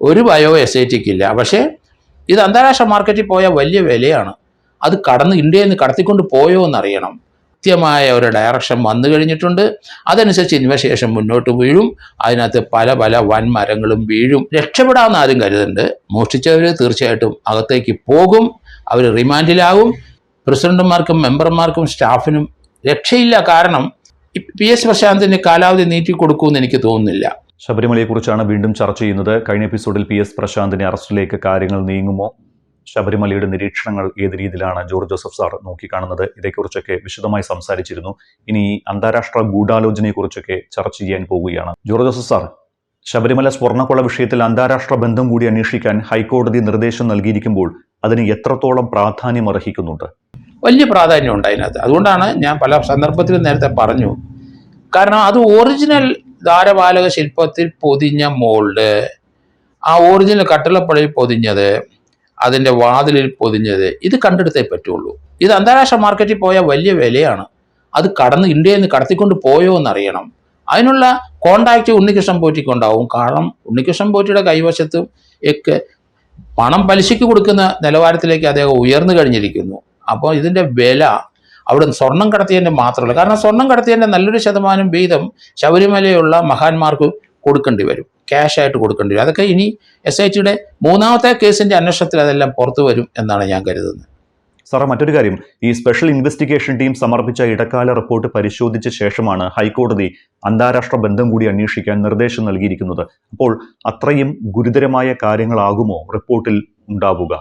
ഒരു ഭയോ SITക്ക് ഇല്ല. പക്ഷേ ഇത് അന്താരാഷ്ട്ര മാർക്കറ്റിൽ പോയ വലിയ വിലയാണ്. അത് ഇന്ത്യയിൽ നിന്ന് കടത്തിക്കൊണ്ട് പോയോ എന്നറിയണം. കൃത്യമായ ഒരു ഡയറക്ഷൻ വന്നു കഴിഞ്ഞിട്ടുണ്ട്. അതനുസരിച്ച് ഇൻവെസ്റ്റേഷൻ മുന്നോട്ട് വീഴും. അതിനകത്ത് പല വൻമരങ്ങളും വീഴും. രക്ഷപ്പെടാമെന്ന് ആരും കരുതുന്നുണ്ട്. മോഷ്ടിച്ചവർ തീർച്ചയായിട്ടും അകത്തേക്ക് പോകും. അവർ റിമാൻഡിലാകും. പ്രസിഡന്റുമാർക്കും മെമ്പർമാർക്കും സ്റ്റാഫിനും രക്ഷയില്ല. കാരണം PS പ്രശാന്തിന് കാലാവധി നീട്ടി കൊടുക്കുമെന്ന് എനിക്ക് തോന്നുന്നില്ല. ശബരിമലയെക്കുറിച്ചാണ് വീണ്ടും ചർച്ച ചെയ്യുന്നത്. കഴിഞ്ഞ എപ്പിസോഡിൽ PS പ്രശാന്തിന്റെ അറസ്റ്റിലേക്ക് കാര്യങ്ങൾ നീങ്ങുമോ? ശബരിമലയുടെ നിരീക്ഷണങ്ങൾ ഏത് രീതിയിലാണ് ജോർജ് ജോസഫ് സാർ നോക്കിക്കാണുന്നത്? ഇതേക്കുറിച്ചൊക്കെ വിശദമായി സംസാരിച്ചിരുന്നു. ഇനി അന്താരാഷ്ട്ര ഗൂഢാലോചനയെക്കുറിച്ചൊക്കെ ചർച്ച ചെയ്യാൻ പോവുകയാണ്. ജോർജ് ജോസഫ് സാർ, ശബരിമല സ്വർണ്ണക്കൊള്ള വിഷയത്തിൽ അന്താരാഷ്ട്ര ബന്ധം കൂടി അന്വേഷിക്കാൻ ഹൈക്കോടതി നിർദ്ദേശം നൽകിയിരിക്കുമ്പോൾ അതിന് എത്രത്തോളം പ്രാധാന്യം അർഹിക്കുന്നുണ്ട്? വലിയ പ്രാധാന്യമുണ്ട് അതിനകത്ത്. അതുകൊണ്ടാണ് ഞാൻ പല സന്ദർഭത്തിലും നേരത്തെ പറഞ്ഞു. കാരണം അത് ഒറിജിനൽ ദ്വാരപാലക ശില്പത്തിൽ പൊതിഞ്ഞ മോൾഡ്, ആ ഒറിജിനൽ കട്ടിളപ്പള്ളിയിൽ പൊതിഞ്ഞത്, അതിൻ്റെ വാതിലിൽ പൊതിഞ്ഞത്, ഇത് കണ്ടെടുത്തേ പറ്റുള്ളൂ. ഇത് അന്താരാഷ്ട്ര മാർക്കറ്റിൽ പോയ വലിയ വിലയാണ്. അത് ഇന്ത്യയിൽ നിന്ന് കടത്തിക്കൊണ്ട് പോയോ എന്നറിയണം. അതിനുള്ള കോണ്ടാക്റ്റ് ഉണ്ണികൃഷ്ണൻ പോറ്റിക്കുണ്ടാവും. കാരണം ഉണ്ണികൃഷ്ണൻ പോറ്റിയുടെ കൈവശത്തും ഒക്കെ പണം പലിശയ്ക്ക് കൊടുക്കുന്ന നിലവാരത്തിലേക്ക് അദ്ദേഹം ഉയർന്നു കഴിഞ്ഞിരിക്കുന്നു. അപ്പോൾ ഇതിൻ്റെ വില അവിടെ സ്വർണം കടത്തിയതിൻ്റെ മാത്രമല്ല, കാരണം സ്വർണം കടത്തിയതിൻ്റെ നല്ലൊരു ശതമാനം വീതം ശബരിമലയുള്ള മഹാന്മാർക്ക് കൊടുക്കേണ്ടി വരും, ക്യാഷായിട്ട് കൊടുക്കേണ്ടി വരും. അതൊക്കെ ഇനി SITയുടെ മൂന്നാമത്തെ കേസിൻ്റെ അന്വേഷണത്തിൽ അതെല്ലാം പുറത്തു വരും എന്നാണ് ഞാൻ കരുതുന്നത്. സാറേ, മറ്റൊരു കാര്യം, ഈ സ്പെഷ്യൽ ഇൻവെസ്റ്റിഗേഷൻ ടീം സമർപ്പിച്ച ഇടക്കാല റിപ്പോർട്ട് പരിശോധിച്ച ശേഷമാണ് ഹൈക്കോടതി അന്താരാഷ്ട്ര ബന്ധം കൂടി അന്വേഷിക്കാൻ നിർദ്ദേശം നൽകിയിരിക്കുന്നത്. അപ്പോൾ അത്രയും ഗുരുതരമായ കാര്യങ്ങളാകുമോ റിപ്പോർട്ടിൽ ഉണ്ടാവുക?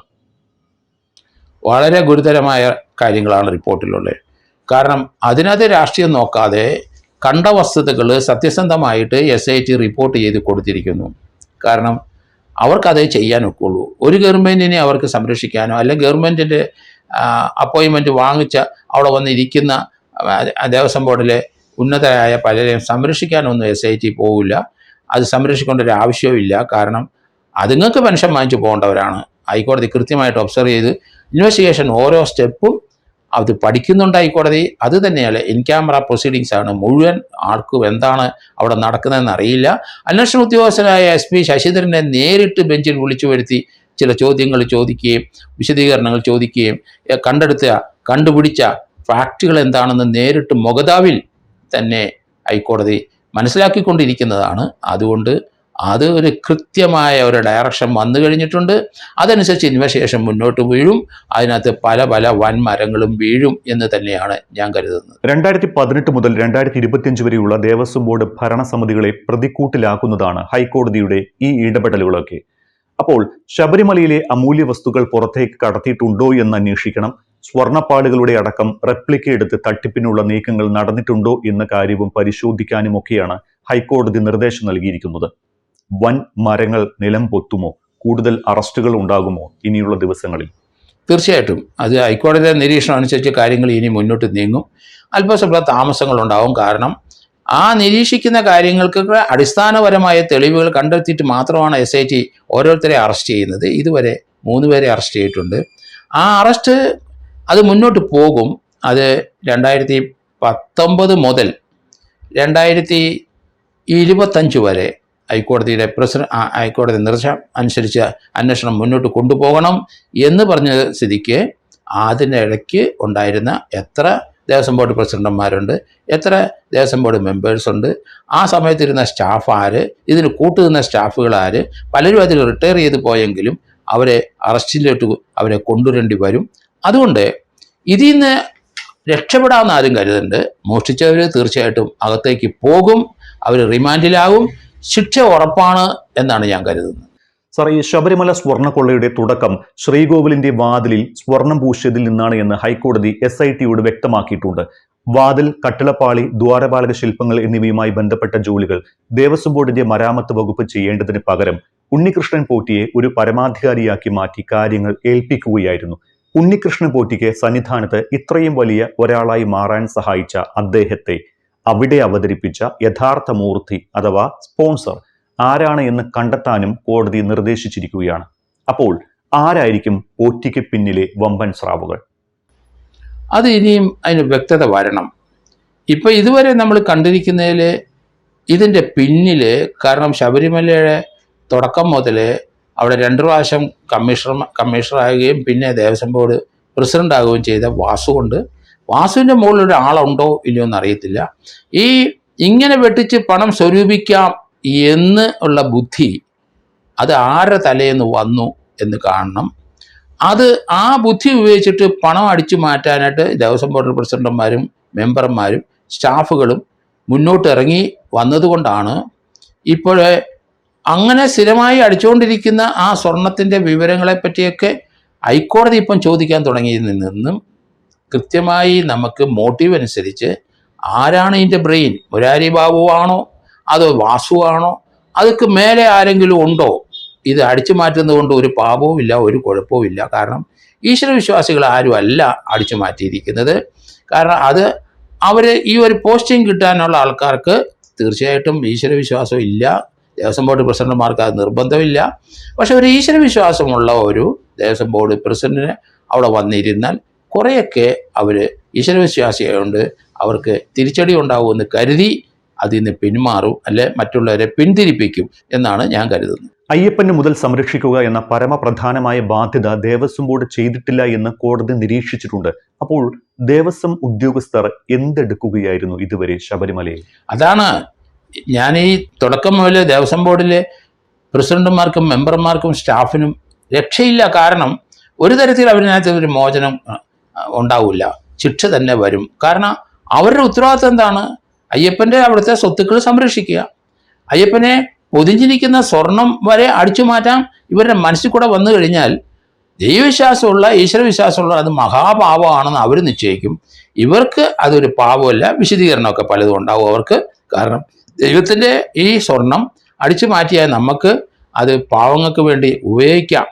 വളരെ ഗുരുതരമായ കാര്യങ്ങളാണ് റിപ്പോർട്ടിലുള്ളത്. കാരണം അതിനകത്ത് രാഷ്ട്രീയം നോക്കാതെ കണ്ട വസ്തുതകൾ സത്യസന്ധമായിട്ട് SIT റിപ്പോർട്ട് ചെയ്ത് കൊടുത്തിരിക്കുന്നു. കാരണം അവർക്കതേ ചെയ്യാൻ ഒക്കുള്ളൂ. ഒരു ഗവൺമെൻറ്റിനെ അവർക്ക് സംരക്ഷിക്കാനോ അല്ലെങ്കിൽ ഗവൺമെൻറ്റിൻ്റെ അപ്പോയിൻമെൻറ്റ് വാങ്ങിച്ച അവിടെ വന്നിരിക്കുന്ന ദേവസ്വം ബോർഡിലെ ഉന്നതരായ പലരെയും സംരക്ഷിക്കാനൊന്നും SIT പോവില്ല. അത് സംരക്ഷിക്കേണ്ട ഒരു ആവശ്യവും ഇല്ല. കാരണം അതുങ്ങൾക്ക് പെൻഷൻ വാങ്ങിച്ചു പോകേണ്ടവരാണ്. ഹൈക്കോടതി കൃത്യമായിട്ട് ഒബ്സർവ് ചെയ്ത് ഇൻവെസ്റ്റിഗേഷൻ ഓരോ സ്റ്റെപ്പും അത് പഠിക്കുന്നുണ്ട് ഹൈക്കോടതി. അത് തന്നെയല്ല, ഇൻ ക്യാമറ പ്രൊസീഡിങ്സ് ആണ്. മുഴുവൻ ആർക്കും എന്താണ് അവിടെ നടക്കുന്നതെന്ന് അറിയില്ല. അന്വേഷണ ഉദ്യോഗസ്ഥനായ SP ശശിധരനെ നേരിട്ട് ബെഞ്ചിൽ വിളിച്ചു വരുത്തി ചില ചോദ്യങ്ങൾ ചോദിക്കുകയും വിശദീകരണങ്ങൾ ചോദിക്കുകയും കണ്ടുപിടിച്ച ഫാക്റ്റുകൾ എന്താണെന്ന് നേരിട്ട് മുഖതാവിൽ തന്നെ ഹൈക്കോടതി മനസ്സിലാക്കിക്കൊണ്ടിരിക്കുന്നതാണ്. അതുകൊണ്ട് അത് ഒരു കൃത്യമായ ഒരു ഡയറക്ഷൻ വന്നു കഴിഞ്ഞിട്ടുണ്ട്. അതനുസരിച്ച് ഇൻവെസ്റ്റിഗേഷൻ മുന്നോട്ട് വീഴും. അതിനകത്ത് പല വൻമരങ്ങളും വീഴും എന്ന് തന്നെയാണ് ഞാൻ കരുതുന്നത്. 2018 മുതൽ 2025 വരെയുള്ള ദേവസ്വം ബോർഡ് ഭരണസമിതികളെ പ്രതിക്കൂട്ടിലാക്കുന്നതാണ് ഹൈക്കോടതിയുടെ ഈ ഇടപെടലുകളൊക്കെ. അപ്പോൾ ശബരിമലയിലെ അമൂല്യ വസ്തുക്കൾ പുറത്തേക്ക് കടത്തിയിട്ടുണ്ടോ എന്ന് അന്വേഷിക്കണം. സ്വർണ്ണപ്പാടുകളുടെ അടക്കം റെപ്ലിക്ക എടുത്ത് തട്ടിപ്പിനുള്ള നീക്കങ്ങൾ നടന്നിട്ടുണ്ടോ എന്ന കാര്യവും പരിശോധിക്കാനുമൊക്കെയാണ് ഹൈക്കോടതി നിർദ്ദേശം നൽകിയിരിക്കുന്നത്. വൻ മരങ്ങൾ നിലം പൊത്തുമോ? കൂടുതൽ അറസ്റ്റുകൾ ഉണ്ടാകുമോ ഇനിയുള്ള ദിവസങ്ങളിൽ? തീർച്ചയായിട്ടും അത് ഹൈക്കോടതിയുടെ നിരീക്ഷണം അനുസരിച്ച് കാര്യങ്ങൾ ഇനി മുന്നോട്ട് നീങ്ങും. അല്പസ്വല്പ താമസങ്ങളുണ്ടാവും. കാരണം ആ നിരീക്ഷിക്കുന്ന കാര്യങ്ങൾക്ക് അടിസ്ഥാനപരമായ തെളിവുകൾ കണ്ടെത്തിയിട്ട് മാത്രമാണ് SIT ഓരോരുത്തരെ അറസ്റ്റ് ചെയ്യുന്നത്. ഇതുവരെ 3 പേരെ അറസ്റ്റ് ചെയ്തിട്ടുണ്ട്. ആ അറസ്റ്റ് അത് മുന്നോട്ട് പോകും. അത് 2019 മുതൽ 2025 വരെ ഹൈക്കോടതിയുടെ ഹൈക്കോടതി നിർദ്ദേശം അനുസരിച്ച് അന്വേഷണം മുന്നോട്ട് കൊണ്ടുപോകണം എന്ന് പറഞ്ഞ സ്ഥിതിക്ക് അതിനിടയ്ക്ക് ഉണ്ടായിരുന്ന എത്ര ദേവസ്വം ബോർഡ് പ്രസിഡന്റുമാരുണ്ട്, എത്ര ദേവസ്വം ബോർഡ് മെമ്പേഴ്സുണ്ട്, ആ സമയത്തിരുന്ന സ്റ്റാഫ് ആര്, ഇതിന് കൂട്ടുനിന്ന സ്റ്റാഫുകൾ ആര്, പലരും അതിൽ റിട്ടയർ ചെയ്ത് പോയെങ്കിലും അവരെ അറസ്റ്റിലോട്ട് അവരെ കൊണ്ടുവരേണ്ടി വരും. അതുകൊണ്ട് ഇതിൽ നിന്ന് രക്ഷപ്പെടാമെന്ന് ആരും കരുതുന്നുണ്ട്. മോഷ്ടിച്ചവർ തീർച്ചയായിട്ടും അകത്തേക്ക് പോകും, അവർ റിമാൻഡിലാകും. ശിക്ഷ ഉറപ്പാണ് എന്നാണ് ഞാൻ കരുതുന്നത്. സാർ, ഈ ശബരിമല സ്വർണ്ണക്കൊള്ളയുടെ തുടക്കം ശ്രീകോവിലിന്റെ വാതിലിൽ സ്വർണം പൂശിയതിൽ നിന്നാണ് എന്ന് ഹൈക്കോടതി SITയോട് വ്യക്തമാക്കിയിട്ടുണ്ട്. വാതിൽ, കട്ടിളപ്പാളി, ദ്വാരപാലക ശില്പങ്ങൾ എന്നിവയുമായി ബന്ധപ്പെട്ട ജോലികൾ ദേവസ്വം ബോർഡിന്റെ മരാമത്ത് വകുപ്പ് ചെയ്യേണ്ടതിന് പകരം ഉണ്ണികൃഷ്ണൻ പോറ്റിയെ ഒരു പരമാധികാരിയാക്കി മാറ്റി കാര്യങ്ങൾ ഏൽപ്പിക്കുകയായിരുന്നു. ഉണ്ണികൃഷ്ണൻ പോറ്റിക്ക് സന്നിധാനത്ത് ഇത്രയും വലിയ ഒരാളായി മാറാൻ സഹായിച്ച അദ്ദേഹത്തെ അവിടെ അവതരിപ്പിച്ച യഥാർത്ഥ മൂർത്തി അഥവാ സ്പോൺസർ ആരാണ് എന്ന് കണ്ടെത്താനും കോടതി നിർദ്ദേശിച്ചിരിക്കുകയാണ്. അപ്പോൾ ആരായിരിക്കും പോറ്റിക്ക് പിന്നിലെ വമ്പൻ സ്രാവുകൾ? അത് ഇനിയും അതിന് വ്യക്തത വരണം. ഇപ്പം ഇതുവരെ നമ്മൾ കണ്ടിരിക്കുന്നതിൽ ഇതിൻ്റെ പിന്നിൽ, കാരണം ശബരിമലയുടെ തുടക്കം മുതൽ അവിടെ 2 പ്രാവശ്യം കമ്മീഷണറാകുകയും പിന്നെ ദേവസ്വം ബോർഡ് പ്രസിഡന്റ് ആകുകയും ചെയ്ത വാസുകൊണ്ട് വാസുവിൻ്റെ മുകളിൽ ഒരാളുണ്ടോ ഇല്ലയോ എന്നറിയത്തില്ല. ഇങ്ങനെ വെട്ടിച്ച് പണം സ്വരൂപിക്കാം എന്ന് ഉള്ള ബുദ്ധി അത് ആരുടെ തലേന്ന് വന്നു എന്ന് കാണണം. ആ ബുദ്ധി ഉപയോഗിച്ചിട്ട് പണം അടിച്ചു മാറ്റാനായിട്ട് ദേവസ്വം ബോർഡ് പ്രസിഡന്റുമാരും മെമ്പർമാരും സ്റ്റാഫുകളും മുന്നോട്ട് ഇറങ്ങി വന്നതുകൊണ്ടാണ് ഇപ്പോൾ അങ്ങനെ സ്ഥിരമായി അടിച്ചുകൊണ്ടിരിക്കുന്ന ആ സ്വർണത്തിൻ്റെ വിവരങ്ങളെ പറ്റിയൊക്കെ ഹൈക്കോടതി ഇപ്പം ചോദിക്കാൻ തുടങ്ങിയതിൽ നിന്നും കൃത്യമായി നമുക്ക് മോട്ടീവ് അനുസരിച്ച് ആരാണ് ഇതിൻ്റെ ബ്രെയിൻ, മുരാരി ബാബു ആണോ അതോ വാസു ആണോ, അതൊക്കെ മേലെ ആരെങ്കിലും ഉണ്ടോ? ഇത് അടിച്ചു മാറ്റുന്നത് കൊണ്ട് ഒരു പാപവും ഇല്ല, ഒരു കുഴപ്പവും ഇല്ല. കാരണം ഈശ്വരവിശ്വാസികൾ ആരും അല്ല അടിച്ചു മാറ്റിയിരിക്കുന്നത്. കാരണം അവർ ഈ ഒരു പോസ്റ്റിംഗ് കിട്ടാനുള്ള ആൾക്കാർക്ക് തീർച്ചയായിട്ടും ഈശ്വരവിശ്വാസം ഇല്ല. ദേവസ്വം ബോർഡ് പ്രസിഡന്റുമാർക്ക് അത് നിർബന്ധമില്ല. പക്ഷെ ഒരു ഈശ്വരവിശ്വാസമുള്ള ഒരു ദേവസ്വം ബോർഡ് പ്രസിഡന്റിന് അവിടെ വന്നിരുന്നാൽ കുറേയൊക്കെ അവർ ഈശ്വരവിശ്വാസിയായതുകൊണ്ട് അവർക്ക് തിരിച്ചടി ഉണ്ടാവുമെന്ന് കരുതി അതിൽ നിന്ന് പിന്മാറും, അല്ലെ മറ്റുള്ളവരെ പിന്തിരിപ്പിക്കും എന്നാണ് ഞാൻ കരുതുന്നത്. അയ്യപ്പന് മുതൽ സംരക്ഷിക്കുക എന്ന പരമപ്രധാനമായ ബാധ്യത ദേവസ്വം ബോർഡ് ചെയ്തിട്ടില്ല എന്ന് കോടതി നിരീക്ഷിച്ചിട്ടുണ്ട്. അപ്പോൾ ദേവസ്വം ഉദ്യോഗസ്ഥർ എന്തെടുക്കുകയായിരുന്നു ഇതുവരെ ശബരിമലയിൽ? അതാണ് ഞാൻ ഈ തുടക്കം മുതൽ ദേവസ്വം ബോർഡിലെ പ്രസിഡന്റുമാർക്കും മെമ്പർമാർക്കും സ്റ്റാഫിനും രക്ഷയില്ല. കാരണം ഒരു തരത്തിൽ അവരിനകത്ത് ഒരു മോചനം ഉണ്ടാവില്ല, ശിക്ഷ തന്നെ വരും. കാരണം അവരുടെ ഉത്തരവാദിത്വം എന്താണ്? അയ്യപ്പൻ്റെ അവിടുത്തെ സ്വത്തുക്കൾ സംരക്ഷിക്കുക. അയ്യപ്പനെ പൊതിഞ്ഞിരിക്കുന്ന സ്വർണം വരെ അടിച്ചു മാറ്റാൻ ഇവരുടെ മനസ്സിൽ കൂടെ വന്നു കഴിഞ്ഞാൽ ദൈവവിശ്വാസമുള്ള ഈശ്വരവിശ്വാസമുള്ള അത് മഹാപാപമാണെന്ന് അവർ നിശ്ചയിക്കും. ഇവർക്ക് അതൊരു പാപമല്ല, വിശദീകരണമൊക്കെ പലതും ഉണ്ടാവും അവർക്ക്. കാരണം ദൈവത്തിൻ്റെ ഈ സ്വർണം അടിച്ചു മാറ്റിയാൽ നമുക്ക് അത് പാവങ്ങൾക്ക് വേണ്ടി ഉപയോഗിക്കാം.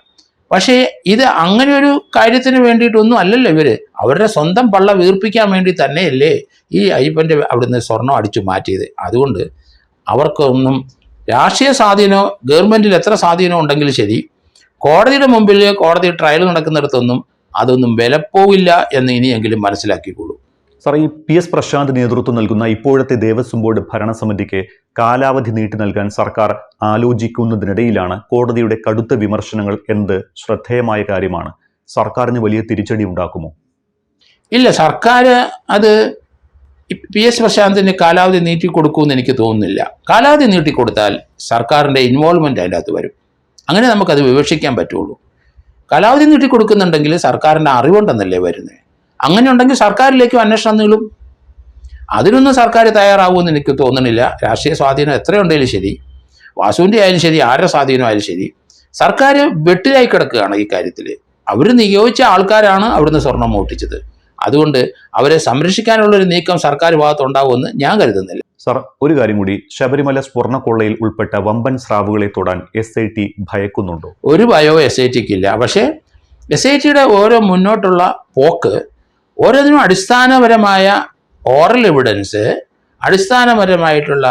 പക്ഷേ ഇത് അങ്ങനെ ഒരു കാര്യത്തിന് വേണ്ടിയിട്ടൊന്നും അല്ലല്ലോ അവരുടെ സ്വന്തം പള്ള വീർപ്പിക്കാൻ വേണ്ടി തന്നെയല്ലേ ഈ അയ്യപ്പൻ്റെ അവിടുന്ന് സ്വർണം അടിച്ചു മാറ്റിയത്. അതുകൊണ്ട് അവർക്കൊന്നും രാഷ്ട്രീയ സ്വാധീനമോ ഗവൺമെൻറ്റിൽ എത്ര സ്വാധീനം ഉണ്ടെങ്കിലും ശരി, കോടതിയുടെ മുമ്പിൽ കോടതി ട്രയൽ നടക്കുന്നിടത്തൊന്നും അതൊന്നും വിലപ്പോവില്ല എന്ന് ഇനിയെങ്കിലും മനസ്സിലാക്കിക്കോളൂ. സാർ, ഈ PS പ്രശാന്ത് നേതൃത്വം നൽകുന്ന ഇപ്പോഴത്തെ ദേവസ്വം ബോർഡ് ഭരണസമിതിക്ക് കാലാവധി നീട്ടി നൽകാൻ സർക്കാർ ആലോചിക്കുന്നതിനിടയിലാണ് കോടതിയുടെ കടുത്ത വിമർശനങ്ങൾ എന്നത് ശ്രദ്ധേയമായ കാര്യമാണ്. സർക്കാരിന് വലിയ തിരിച്ചടി ഉണ്ടാക്കുമോ? ഇല്ല, സർക്കാർ അത് PS പ്രശാന്തിന് കാലാവധി നീട്ടിക്കൊടുക്കുമെന്ന് എനിക്ക് തോന്നുന്നില്ല. കാലാവധി നീട്ടിക്കൊടുത്താൽ സർക്കാരിൻ്റെ ഇൻവോൾവ്മെൻ്റ് അതിൻ്റെ അകത്ത് വരും. അങ്ങനെ നമുക്കത് വിവക്ഷിക്കാൻ പറ്റുള്ളൂ. കാലാവധി നീട്ടിക്കൊടുക്കുന്നുണ്ടെങ്കിൽ സർക്കാരിൻ്റെ അറിവുണ്ടെന്നല്ലേ വരുന്നത്. അങ്ങനെ ഉണ്ടെങ്കിൽ സർക്കാരിലേക്കും അന്വേഷണം നീളും. അതിനൊന്നും സർക്കാർ തയ്യാറാവുമെന്ന് എനിക്ക് തോന്നുന്നില്ല. രാഷ്ട്രീയ സ്വാധീനം എത്രയുണ്ടെങ്കിലും ശരി, വാസുവിൻ്റെ ആയാലും ശരി, ആരുടെ സ്വാധീനമായാലും ശരി, സർക്കാർ വെട്ടിലായി കിടക്കുകയാണ് ഈ കാര്യത്തിൽ. അവർ നിയോഗിച്ച ആൾക്കാരാണ് അവിടുന്ന് സ്വർണം മോഷ്ടിച്ചത്. അതുകൊണ്ട് അവരെ സംരക്ഷിക്കാനുള്ളൊരു നീക്കം സർക്കാർ ഭാഗത്തുണ്ടാവുമെന്ന് ഞാൻ കരുതുന്നില്ല. സർ, ഒരു കാര്യം കൂടി, ശബരിമല സ്വർണ്ണക്കൊള്ളയിൽ ഉൾപ്പെട്ട വമ്പൻ സ്രാവുകളെ തൊടാൻ SIT ഭയക്കുന്നുണ്ടോ? ഒരു ഭയവും SITക്ക് ഇല്ല. പക്ഷേ SITയുടെ ഓരോ മുന്നോട്ടുള്ള പോക്ക് ഓരോന്നിനും അടിസ്ഥാനപരമായ ഓറൽ എവിഡൻസ്, അടിസ്ഥാനപരമായിട്ടുള്ള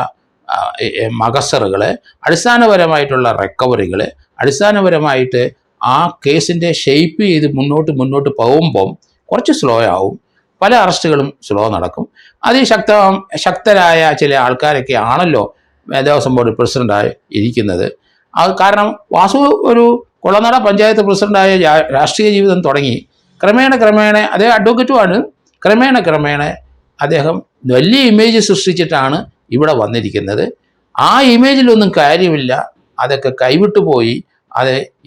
മകസറുകൾ, അടിസ്ഥാനപരമായിട്ടുള്ള റിക്കവറികൾ, അടിസ്ഥാനപരമായിട്ട് ആ കേസിൻ്റെ ഷേപ്പ് ചെയ്ത് മുന്നോട്ട് പോകുമ്പം കുറച്ച് സ്ലോ ആവും. പല അറസ്റ്റുകളും സ്ലോ നടക്കും. ശക്തരായ ചില ആൾക്കാരൊക്കെ ആണല്ലോ ദേവസ്വം ബോർഡ് പ്രസിഡൻ്റായി ഇരിക്കുന്നത്. കാരണം വാസു ഒരു കുളനട പഞ്ചായത്ത് പ്രസിഡൻ്റായ രാഷ്ട്രീയ ജീവിതം തുടങ്ങി ക്രമേണ അദ്ദേഹം അഡ്വക്കറ്റുമാണ്. ക്രമേണ അദ്ദേഹം വലിയ ഇമേജ് സൃഷ്ടിച്ചിട്ടാണ് ഇവിടെ വന്നിരിക്കുന്നത്. ആ ഇമേജിലൊന്നും കാര്യമില്ല, അതൊക്കെ കൈവിട്ടു പോയി.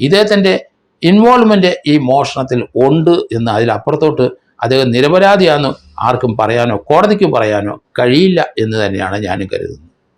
ഇദ്ദേഹത്തിൻ്റെ ഇൻവോൾവ്മെൻറ്റ് ഈ മോഷണത്തിൽ ഉണ്ട് എന്ന് അതിലപ്പുറത്തോട്ട് അദ്ദേഹം നിരപരാധിയാണെന്ന് ആർക്കും പറയാനോ കോടതിക്ക് പറയാനോ കഴിയില്ല എന്ന് തന്നെയാണ് ഞാനും കരുതുന്നത്.